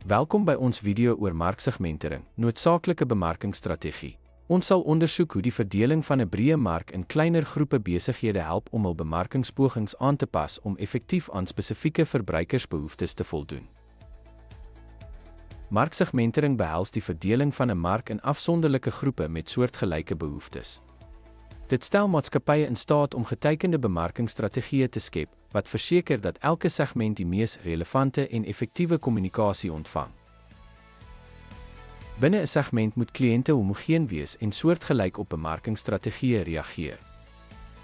Welkom by ons video oor marksegmentering, noodsaaklike bemarkingsstrategie. Ons sal ondersoek hoe die verdeling van 'n breë mark in kleiner groepe besighede help om hul bemarkingspogings aan te pas om effektief aan spesifieke verbruikersbehoeftes te voldoen. Marksegmentering behels die verdeling van 'n mark in afsonderlike groepe met soortgelyke behoeftes. Dit stel maatskappye in staat om getekende bemarkingsstrategieë te skep, wat verseker dat elke segment die mees relevante en effektiewe kommunikasie ontvang. Binne 'n segment moet kliënte homogeen wees en soortgelyk op bemarkingsstrategieë reageer.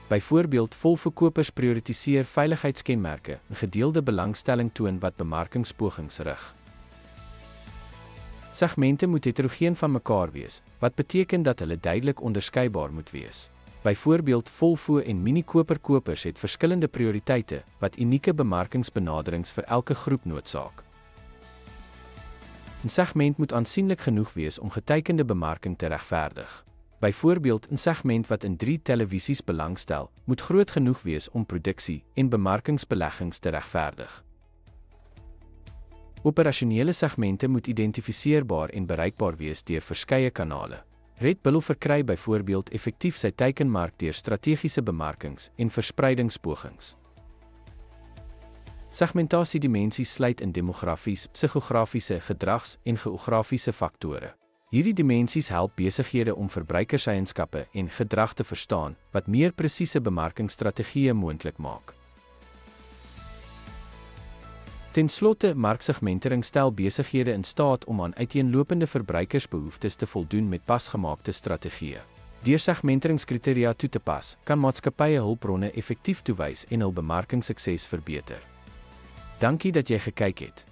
Byvoorbeeld, volverkopers prioritiseer veiligheidskenmerke en gedeelde belangstelling toon wat bemarkingspogings rig. Segmente moet heterogeen van mekaar wees, wat beteken dat hulle duidelik onderskeibaar moet wees. Byvoorbeeld, Volvo en Mini-koperkopers het verskillende prioriteite, wat unieke bemarkingsbenaderings vir elke groep noodsaak. 'n Segment moet aansienlik genoeg wees om getekende bemarking te regverdig. Byvoorbeeld, 'n segment wat in 3 televisies belangstel, moet groot genoeg wees om produksie en bemarkingsbeleggings te regverdig. Operasionele segmente moet identifiseerbaar en bereikbaar wees deur verskeie kanale. Red Bull verkry byvoorbeeld effektief sy teikenmark deur strategiese bemarkings en verspreidingspogings. Segmentasiedimensies sluit in demografies, psigografiese, gedrags- en geografiese faktore. Hierdie dimensies help besighede om verbruikerseienskappe en gedrag te verstaan, wat meer presiese bemarkingsstrategieë moontlik maak. Ten slotte, marksegmentering stel besighede in staat om aan uiteenlopende verbruikersbehoeftes te voldoen met pasgemaakte strategieë. Deur segmenteringskriteria toe te pas, kan maatskappye hulpbronne effektief toewys en hul bemarkingssukses verbeter. Dankie dat jy gekyk het.